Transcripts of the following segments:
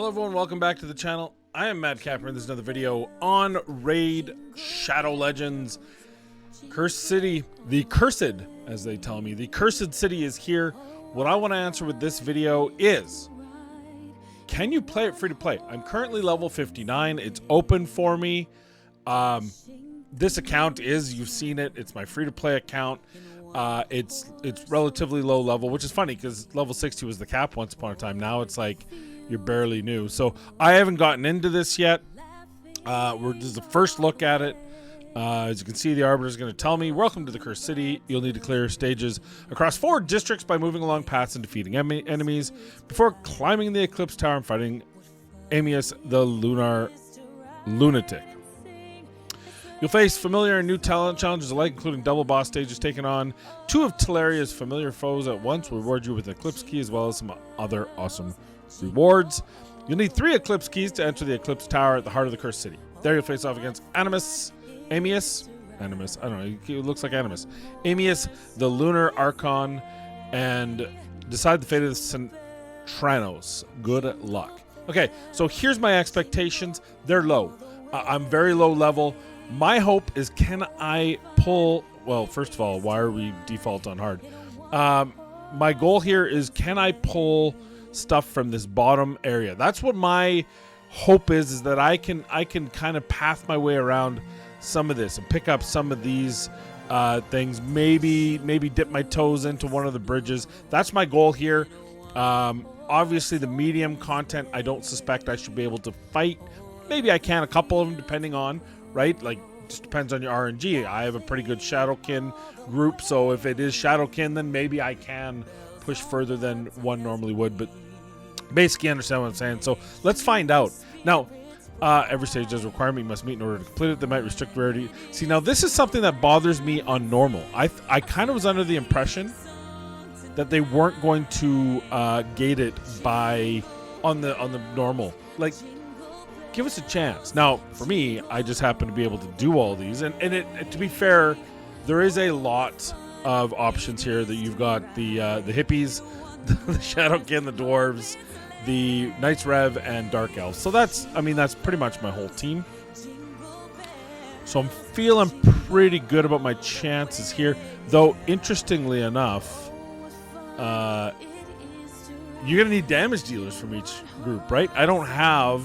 Hello everyone, welcome back to the channel. I am Madcapper and this is another video on Raid Shadow Legends. Cursed City, the Cursed, as they tell me. The Cursed City is here. What I want to answer with this video is, can you play it free to play? I'm currently level 59. It's open for me. This account is, you've seen it, it's my free to play account. It's relatively low level, which is funny because level 60 was the cap once upon a time. Now it's like you're barely new. So I haven't gotten into this yet. This is the first look at it. As you can see, the Arbiter is going to tell me, welcome to the Cursed City. You'll need to clear stages across 4 districts by moving along paths and defeating enemies before climbing the Eclipse Tower and fighting Amius the Lunatic. You'll face familiar and new talent challenges alike, including double boss stages taken on 2 of Teleria's familiar foes at once. Will reward you with an Eclipse Key as well as some other awesome rewards. You'll need 3 Eclipse Keys to enter the Eclipse Tower at the heart of the Cursed City. There you'll face off against Amius, I don't know, it looks like Amius, the Lunar Archon, and decide the fate of the Centranos. Good luck. Okay, so here's my expectations. They're low. I'm very low level. My hope is, can I pull... Well, first of all, why are we default on hard? My goal here is, can I pull stuff from this bottom area? That's what my hope is that I can kind of path my way around some of this and pick up some of these things. Maybe dip my toes into one of the bridges. That's my goal here. Obviously, the medium content, I don't suspect I should be able to fight. Maybe I can, a couple of them, depending on... Right? Like, just depends on your RNG. I have a pretty good Shadowkin group, so if it is Shadowkin, then maybe I can push further than one normally would, but basically understand what I'm saying. So let's find out. Now, every stage does a requirement you must meet in order to complete it. They might restrict rarity. See, now this is something that bothers me on normal. I kind of was under the impression that they weren't going to gate it on the normal. Like, give us a chance. Now, for me, I just happen to be able to do all these. And to be fair, there is a lot of options here. That you've got the hippies, the Shadowkin, the dwarves, the Knights Rev, and Dark Elves. So that's pretty much my whole team. So I'm feeling pretty good about my chances here. Though, interestingly enough, you're going to need damage dealers from each group, right? I don't have...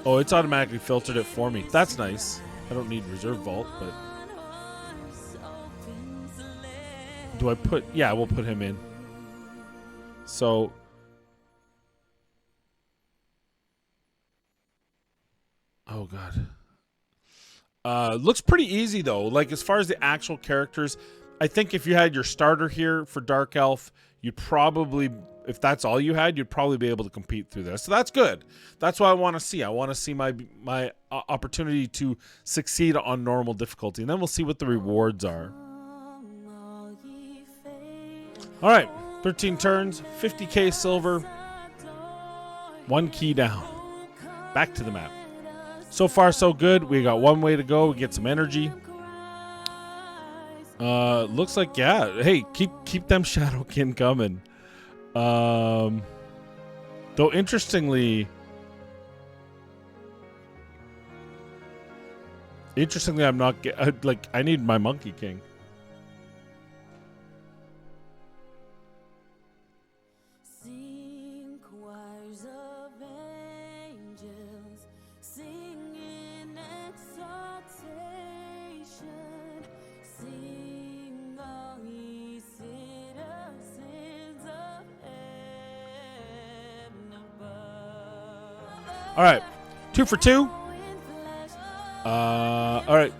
Oh, it's automatically filtered it for me. That's nice. I don't need Reserve Vault, but... Do I put... Yeah, we'll put him in. So... Oh, God. Looks pretty easy, though. Like, as far as the actual characters, I think if you had your starter here for Dark Elf, you'd probably... If that's all you had, you'd probably be able to compete through this. So that's good. That's what I want to see. I want to see my opportunity to succeed on normal difficulty. And then we'll see what the rewards are. All right. 13 turns, 50k silver, 1 key down. Back to the map. So far, so good. We got one way to go. We get some energy. Looks like, yeah. Hey, keep them Shadowkin coming. Though interestingly, I'm not like, I need my Monkey King. All right, 2 for 2. All right,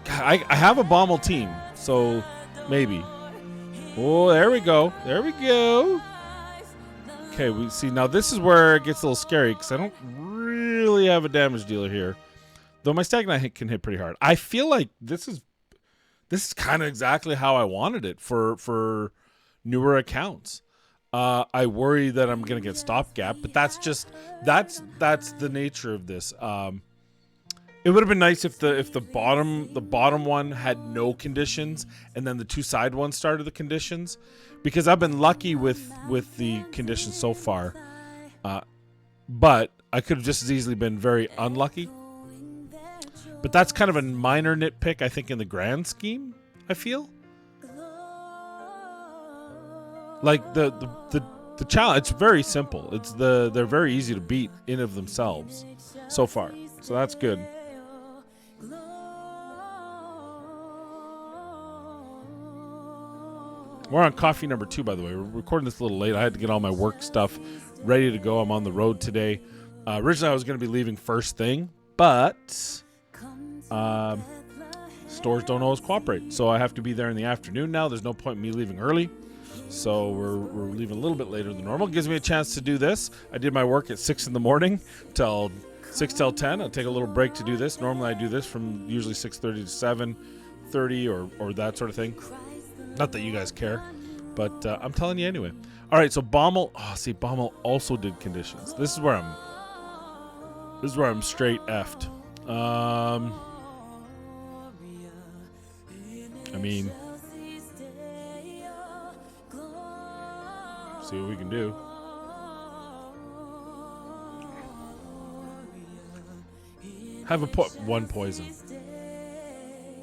I have a Bommel team, so maybe. Oh, there we go. There we go. Okay, we see now. This is where it gets a little scary because I don't really have a damage dealer here, though my Stagnite can hit pretty hard. I feel like this is kind of exactly how I wanted it for newer accounts. I worry that I'm gonna get stopgap, but that's the nature of this. It would have been nice if the bottom one had no conditions, and then the two side ones started the conditions, because I've been lucky with the conditions so far. But I could have just as easily been very unlucky. But that's kind of a minor nitpick, I think, in the grand scheme, I feel. Like the challenge, it's very simple. They're very easy to beat in of themselves so far. So that's good. We're on coffee number 2, by the way. We're recording this a little late. I had to get all my work stuff ready to go. I'm on the road today. Originally, I was going to be leaving first thing, but stores don't always cooperate. So I have to be there in the afternoon now. There's no point in me leaving early. So we're leaving a little bit later than normal. Gives me a chance to do this. I did my work at 6 in the morning till 6 till 10. I'll take a little break to do this. Normally I do this from usually 6:30 to 7:30 or that sort of thing. Not that you guys care, but I'm telling you anyway. All right, so Baumel. Oh, see, Baumel also did conditions. This is where I'm straight effed. I mean, see what we can do. Have one poison.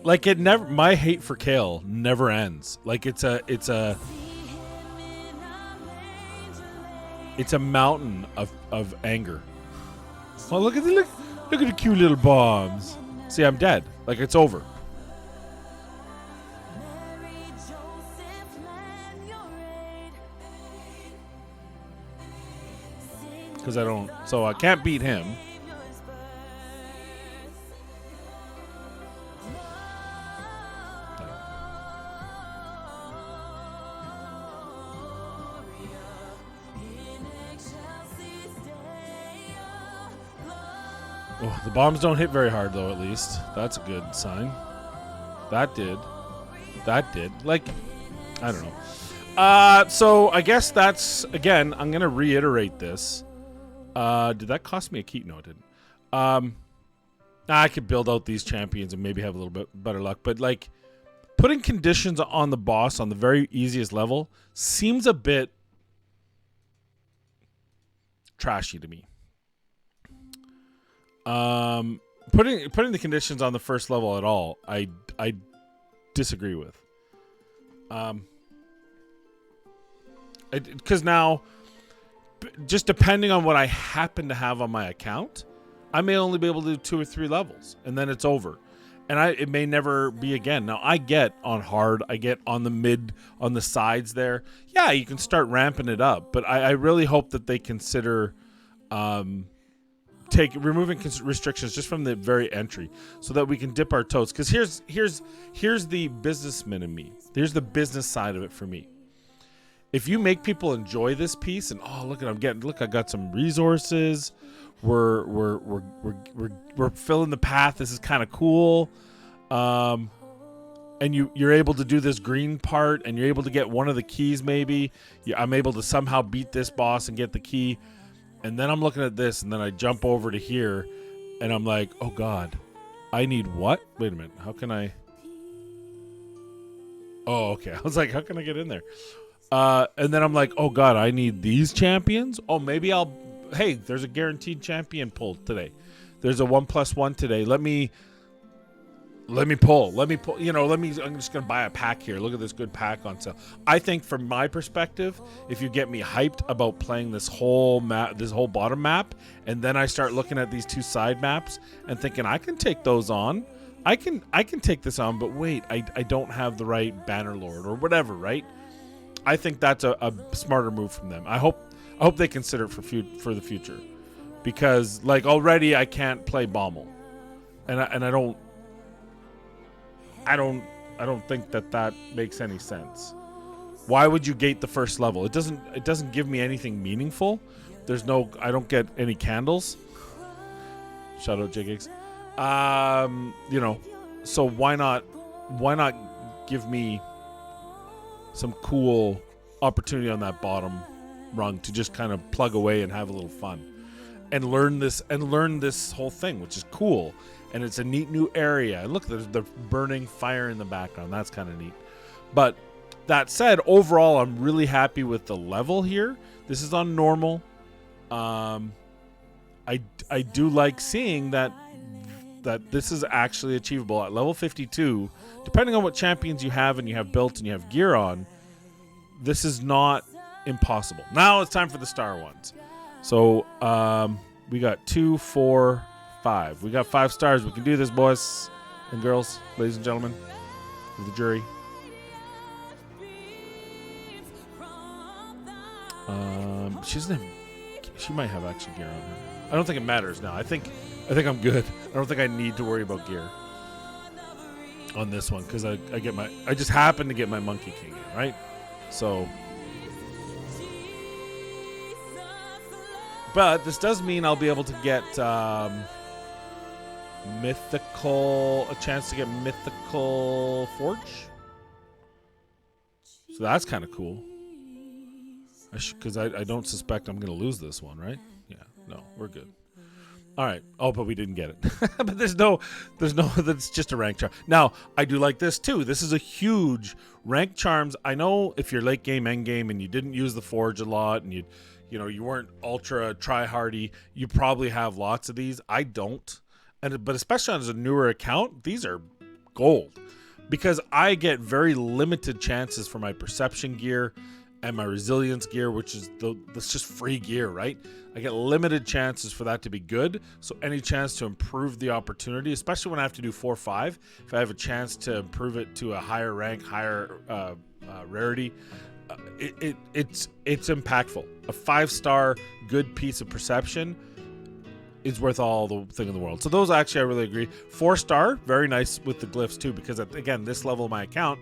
Like it never. My hate for Kale never ends. Like it's a mountain of anger. Oh, look at the cute little bombs. See, I'm dead. Like it's over. Because so I can't beat him. Oh, the bombs don't hit very hard, though, at least. That's a good sign. That did. Like, I don't know. So I guess that's, again, I'm going to reiterate this. Did that cost me a key? No, it didn't. I could build out these champions and maybe have a little bit better luck. But, like, putting conditions on the boss on the very easiest level seems a bit trashy to me. Putting the conditions on the first level at all, I disagree with. Because now, just depending on what I happen to have on my account, I may only be able to do 2 or 3 levels, and then it's over. And it may never be again. Now, I get on hard, I get on the mid, on the sides there. Yeah, you can start ramping it up, but I really hope that they consider removing restrictions just from the very entry, so that we can dip our toes. Because here's the businessman in me. Here's the business side of it for me. If you make people enjoy this piece, and look, I got some resources. We're filling the path. This is kind of cool. And you're able to do this green part, and you're able to get one of the keys. Maybe I'm able to somehow beat this boss and get the key. And then I'm looking at this, and then I jump over to here, and I'm like, oh God, I need what? Wait a minute, how can I? Oh, okay. I was like, how can I get in there? And then I'm like, oh God, I need these champions. Oh, maybe hey, there's a guaranteed champion pull today. There's a 1+1 today. Let me pull. I'm just going to buy a pack here. Look at this good pack on sale. I think from my perspective, if you get me hyped about playing this whole map, this whole bottom map, and then I start looking at these 2 side maps and thinking I can take those on. I can take this on, but wait, I don't have the right Banner Lord or whatever, right? I think that's a smarter move from them. I hope they consider it for the future, because like already I can't play Baumel, and I don't think that makes any sense. Why would you gate the first level? It doesn't give me anything meaningful. I don't get any candles. Shout out Jiggix. So why not give me some cool opportunity on that bottom rung to just kind of plug away and have a little fun and learn this whole thing, which is cool. and it's a neat new area. And look, there's the burning fire in the background. That's kind of neat. But that said, overall, I'm really happy with the level here. This is on normal. I do like seeing that this is actually achievable at level 52. Depending on what champions you have and you have built and you have gear on, this is not impossible. Now it's time for the star ones. So we got 2, 4, 5. We got 5 stars. We can do this, boys and girls, ladies and gentlemen of the jury. She might have actually gear on her. I don't think it matters now. I think I'm good. I don't think I need to worry about gear on this one because I just happen to get my Monkey King in, right? So, but this does mean I'll be able to get a chance to get Mythical Forge. So that's kind of cool. Because I don't suspect I'm going to lose this one, right? Yeah, no, we're good. All right. Oh, but we didn't get it. But there's no, that's just a rank charm. Now, I do like this too. This is a huge rank charms. I know if you're late game, end game, and you didn't use the Forge a lot, and you weren't ultra try-hardy, you probably have lots of these. I don't. But especially as a newer account, these are gold. Because I get very limited chances for my perception gear and my resilience gear, which is that's just free gear, right? I get limited chances for that to be good. So any chance to improve the opportunity, especially when I have to do 4-5, if I have a chance to improve it to a higher rank, higher rarity, it's impactful. A 5-star good piece of perception is worth all the thing in the world. So those actually I really agree. 4-star, very nice with the glyphs too, because again, this level of my account,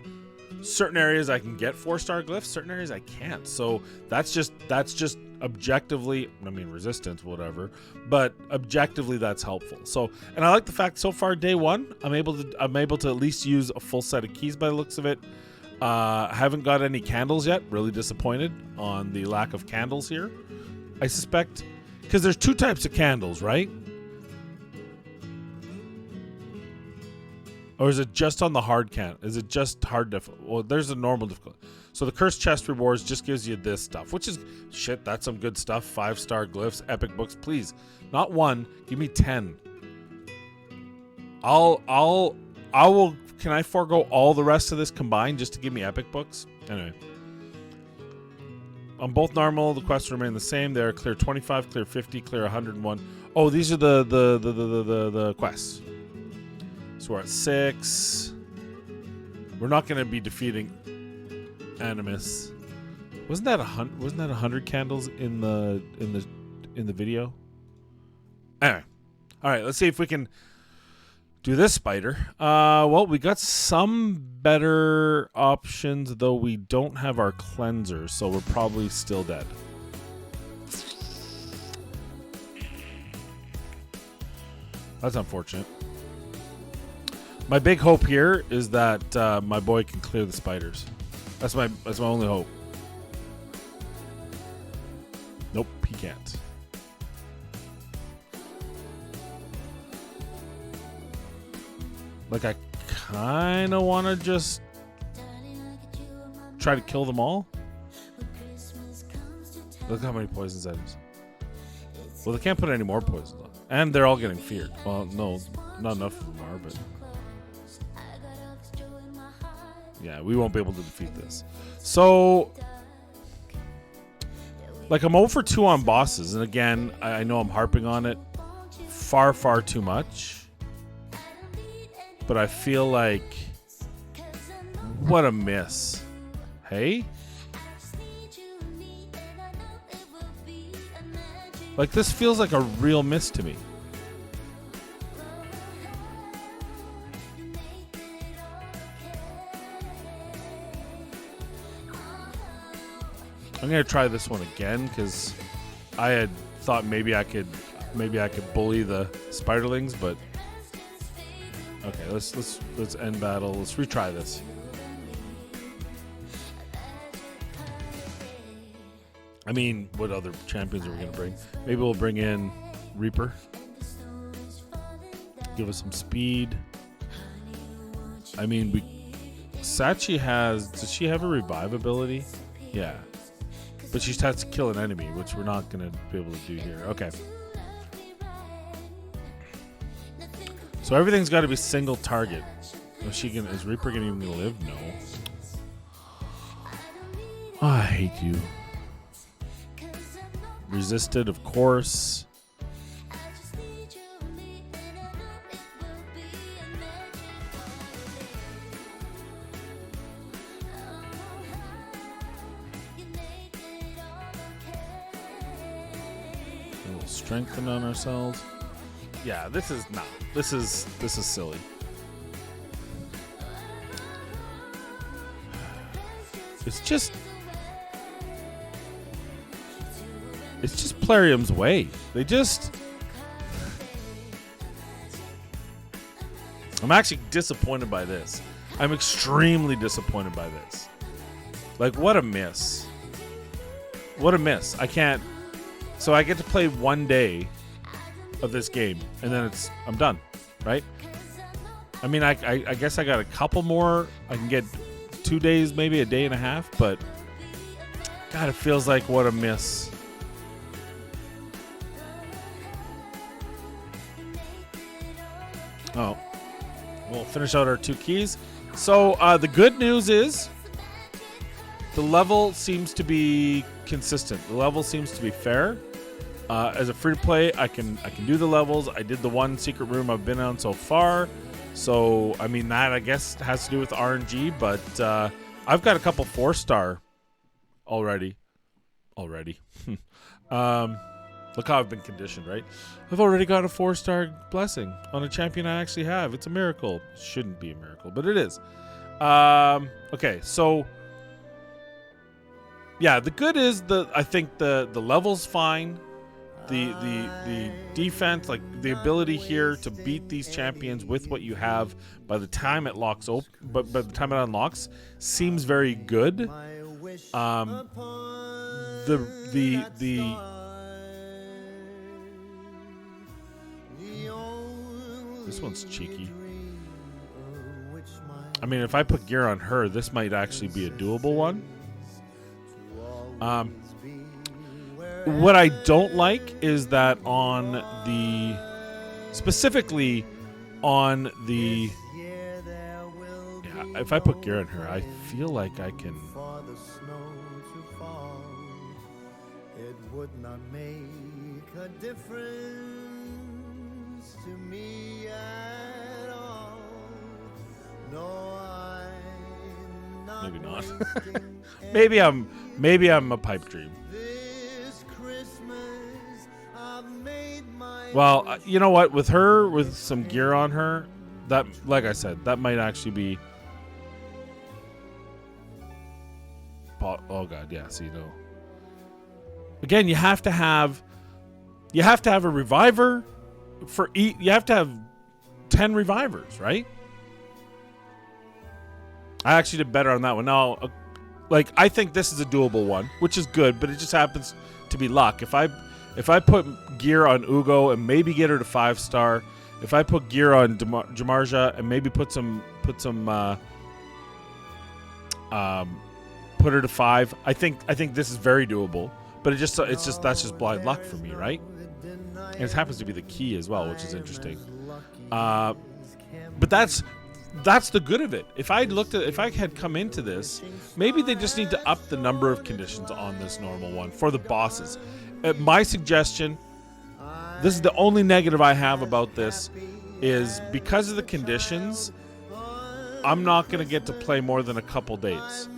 certain areas I can get 4-star glyphs, certain areas I can't. So that's just objectively, I mean, resistance, whatever, but objectively that's helpful. So, and I like the fact so far day one, I'm able to at least use a full set of keys by the looks of it. I haven't got any candles yet. Really disappointed on the lack of candles here. I suspect because there's 2 types of candles, right? Or is it just on the hard can? Is it just hard difficulty? Well, there's a normal difficulty. So the cursed chest rewards just gives you this stuff, which is shit. That's some good stuff. 5-star glyphs, epic books, please. Not 1. Give me 10. I will. Can I forego all the rest of this combined just to give me epic books? Anyway. On both normal, the quests remain the same. They're clear 25, clear 50, clear 101. Oh, these are the quests. So we're at 6. We're not going to be defeating Animus. Wasn't that 100 candles in the video? Anyway, all right. Let's see if we can do this spider. Well, we got some better options, though we don't have our cleanser, so we're probably still dead. That's unfortunate. My big hope here is that my boy can clear the spiders. That's my only hope. Nope, he can't. Like, I kind of want to just try to kill them all. Look how many poisons items. Well, they can't put any more poisons on. And they're all getting feared. Well, no, not enough of them are, but... yeah, we won't be able to defeat this. So... like, I'm 0 for 2 on bosses. And again, I know I'm harping on it far, far too much. But I feel like... what a miss. Hey? Like, this feels like a real miss to me. I'm gonna try this one again because I had thought maybe I could bully the spiderlings, but okay, let's end battle. Let's retry this. I mean, what other champions are we gonna bring? Maybe we'll bring in Reaper. give us some speed. I mean, Sachi does she have a revive ability? Yeah. But she has to kill an enemy, which we're not going to be able to do here. Okay. So everything's got to be single target. Is Reaper going to even live? No. Oh, I hate you. Resisted, of course. We'll strengthen on ourselves. Yeah, this is silly. It's just Plarium's way. I'm actually disappointed by this. I'm extremely disappointed by this. Like, what a miss. What a miss. So I get to play one day of this game, and then I'm done, right? I mean, I guess I got a couple more. I can get 2 days, maybe a day and a half, but God, it feels like what a miss. Oh, we'll finish out our 2 keys. So the good news is the level seems to be consistent. The level seems to be fair. As a free-to-play, I can do the levels. I did the one secret room I've been on so far. So, I mean, that, I guess, has to do with RNG. But I've got a couple 4-star already. Look how I've been conditioned, right? I've already got a 4-star blessing on a champion I actually have. It's a miracle. It shouldn't be a miracle, but it is. Okay, so yeah, the good is I think the level's fine. The defense, like the ability here to beat these champions with what you have by the time it locks open, but by the time it unlocks, seems very good. This one's cheeky. I mean, if I put gear on her, this might actually be a doable one. What I don't like is that specifically on the, yeah, if I put gear on her, I feel like I can. It would not make a difference to me at all. No, I'm not. Maybe not. maybe I'm a pipe dream. Well, you know what? With her, with some gear on her, that, like I said, that might actually be. Oh God, yeah. See, no. Again, you have to have a reviver for each. You have to have 10 revivers, right? I actually did better on that one. Now, I think this is a doable one, which is good, but it just happens to be luck. If I put gear on Ugo and maybe get her to 5-star, if I put gear on Jamarja and maybe put her to 5, I think this is very doable. But that's just blind luck for me, right? And it happens to be the key as well, which is interesting. But that's the good of it. If I had come into this, maybe they just need to up the number of conditions on this normal one for the bosses. My suggestion, this is the only negative I have about this, is because of the conditions, I'm not going to get to play more than a couple days.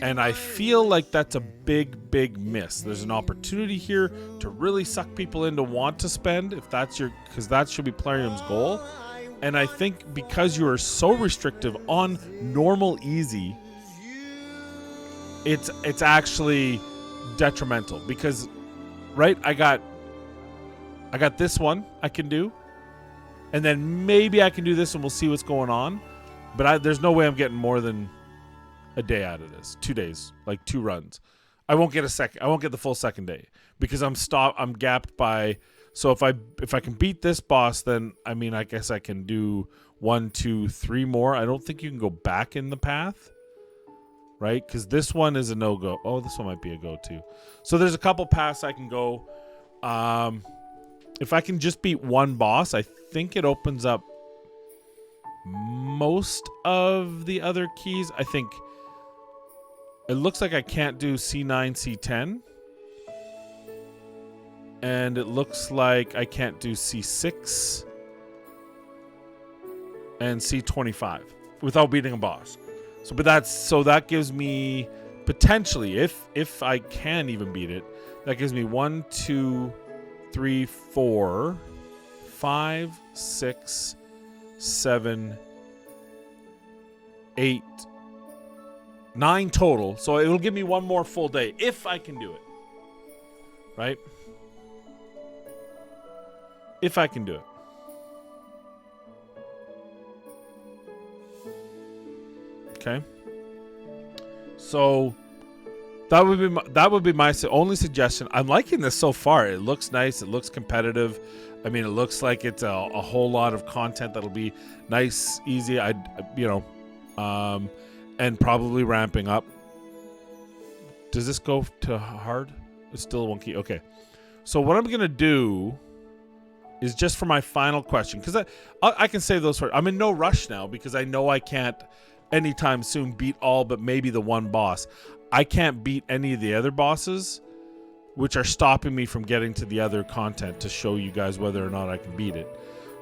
And I feel like that's a big, big miss. There's an opportunity here to really suck people in to want to spend, because that should be Plarium's goal. And I think because you are so restrictive on normal easy, it's actually detrimental. Because, right, I got this one I can do, and then maybe I can do this and we'll see what's going on. But there's no way I'm getting more than a day out of this. 2 days, like 2 runs. I won't get the full second day because I'm gapped by So if I can beat this boss, then I mean I guess I can do 1, 2, 3 more. I don't think you can go back in the path, right? Because this one is a no-go. Oh, this one might be a go too. So there's a couple paths I can go. If I can just beat one boss, I think it opens up most of the other keys. I think it looks like I can't do C9, C10. And it looks like I can't do C6 and C25 without beating a boss. So that gives me potentially, if I can even beat it, that gives me 1, 2, 3, 4, 5, 6, 7, 8, 9 total. So it'll give me one more full day if I can do it. Right? If I can do it. Okay. So that would be my only suggestion. I'm liking this so far. It looks nice. It looks competitive. I mean, it looks like it's a whole lot of content that'll be nice, easy. And probably ramping up. Does this go to hard? It's still one key. Okay. So what I'm gonna do is just for my final question, because I can save those for. I'm in no rush now because I know I can't anytime soon beat all but maybe the one boss. I can't beat any of the other bosses, which are stopping me from getting to the other content to show you guys whether or not I can beat it.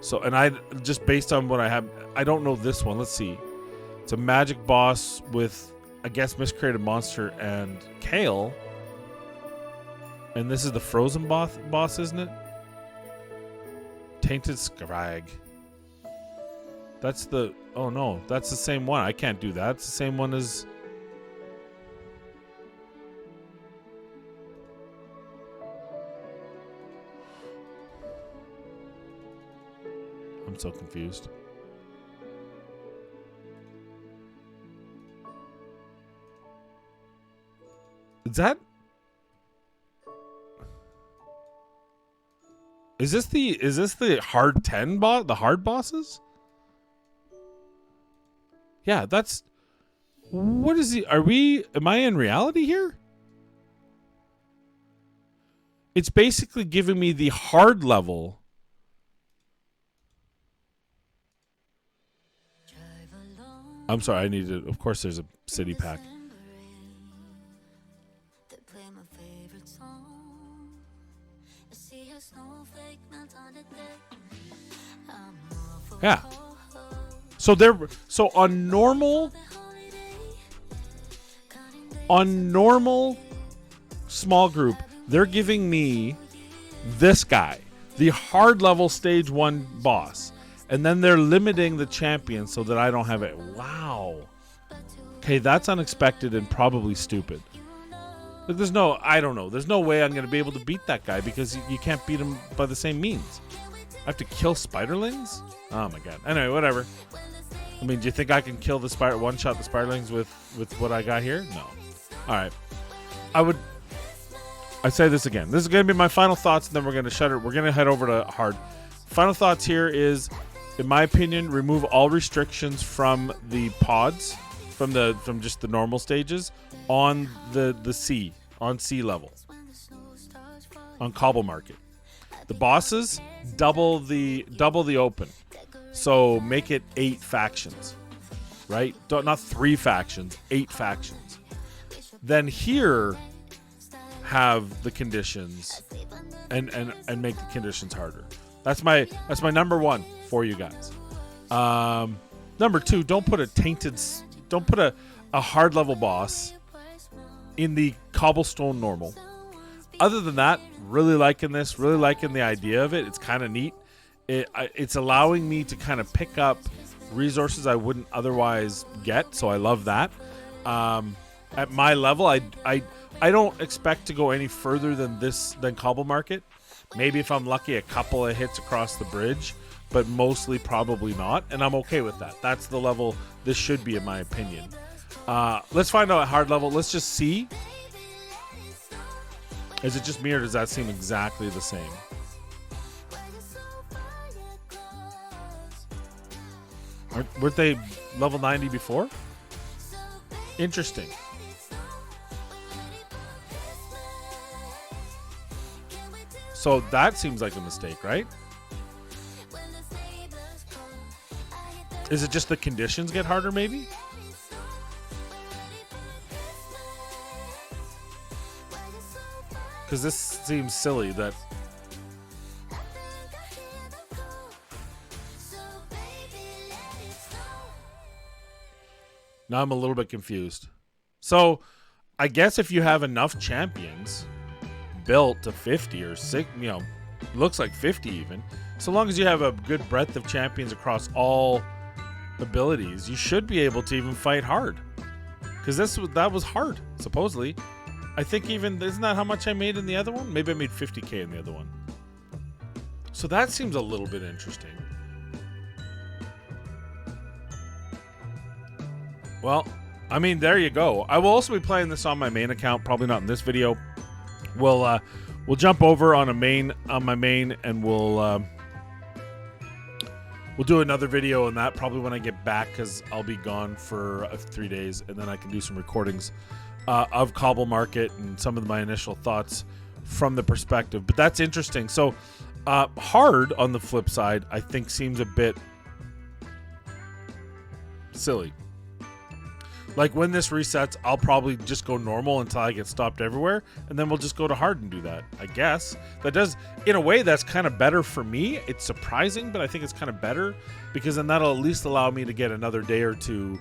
So, and I just based on what I have, I don't know this one. Let's see. It's a magic boss with, I guess, miscreated monster and Kale. And this is the frozen boss, isn't it? Tainted Scrag. That's the... Oh, no. That's the same one. I can't do that. It's the same one as... I'm so confused. Is that... Is this the hard 10 boss? The hard bosses? Yeah, that's... What is the... Am I in reality here? It's basically giving me the hard level. I'm sorry, I need to... Of course there's a city pack. Yeah. So on normal small group, they're giving me this guy, the hard level stage 1 boss, and then they're limiting the champion so that I don't have it. Wow. Okay, that's unexpected and probably stupid. Like, I don't know. There's no way I'm going to be able to beat that guy because you can't beat him by the same means. I have to kill spiderlings? Oh my god. Anyway, whatever. I mean, do you think I can kill the one-shot the spiderlings with what I got here? No. Alright. I say this again. This is going to be my final thoughts, and then we're going to shut it. We're going to head over to hard. Final thoughts here is, in my opinion, remove all restrictions from the pods, from just the normal stages, on the sea, on sea level, on Cobble Market. The bosses, double the open. So make it 8 factions, right? Not 3 factions, 8 factions. Then here have the conditions and make the conditions harder. That's my number 1 for you guys. Number 2, don't put a hard level boss in the cobblestone normal. Other than that, really liking this, really liking the idea of it. It's kind of neat. It's allowing me to kind of pick up resources I wouldn't otherwise get, so I love that. At my level, I don't expect to go any further than Cobble Market. Maybe if I'm lucky, a couple of hits across the bridge, but mostly probably not, and I'm okay with that. That's the level this should be, in my opinion. Let's find out at hard level. Let's just see. Is it just me, or does that seem exactly the same? Weren't they level 90 before? Interesting. So that seems like a mistake, right? Is it just the conditions get harder, maybe? Because this seems silly that... Now I'm a little bit confused. So, I guess if you have enough champions built to 50 or 6, you know, looks like 50 even, so long as you have a good breadth of champions across all abilities, you should be able to even fight hard. Because that was hard, supposedly. I think even, isn't that how much I made in the other one? Maybe I made 50k in the other one. So that seems a little bit interesting. Well, I mean, there you go. I will also be playing this on my main account, probably not in this video. We'll jump over on my main, and we'll do another video on that probably when I get back, because I'll be gone for 3 days, and then I can do some recordings of Cobble Market and some of my initial thoughts from the perspective. But that's interesting. So hard, on the flip side, I think seems a bit silly. Like, when this resets, I'll probably just go normal until I get stopped everywhere, and then we'll just go to hard and do that, I guess. That does, in a way, that's kind of better for me. It's surprising, but I think it's kind of better, because then that'll at least allow me to get another day or two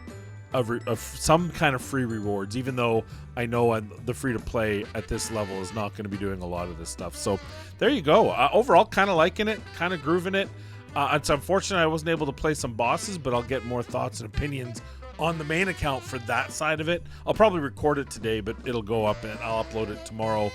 of some kind of free rewards, even though I know the free-to-play at this level is not going to be doing a lot of this stuff. So there you go. Overall, kind of liking it, kind of grooving it. It's unfortunate I wasn't able to play some bosses, but I'll get more thoughts and opinions on the main account for that side of it. I'll probably record it today, but it'll go up and I'll upload it tomorrow,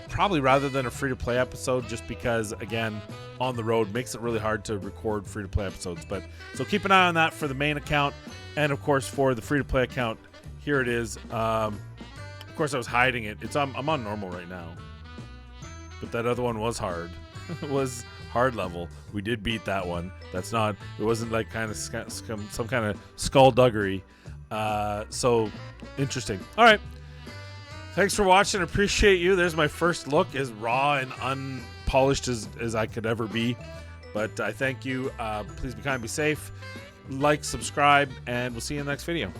probably rather than a free-to-play episode, just because, again, on the road makes it really hard to record free-to-play episodes. But so keep an eye on that for the main account, and of course for the free-to-play account, here it is. Of course I was hiding it. I'm on normal right now, but that other one was hard. It was hard level. We did beat that one. It wasn't like kind of some kind of skullduggery. So interesting. All right, thanks for watching. Appreciate you. There's my first look, as raw and unpolished as I could ever be, but I thank you. Please be kind, be safe, like, subscribe, and we'll see you in the next video.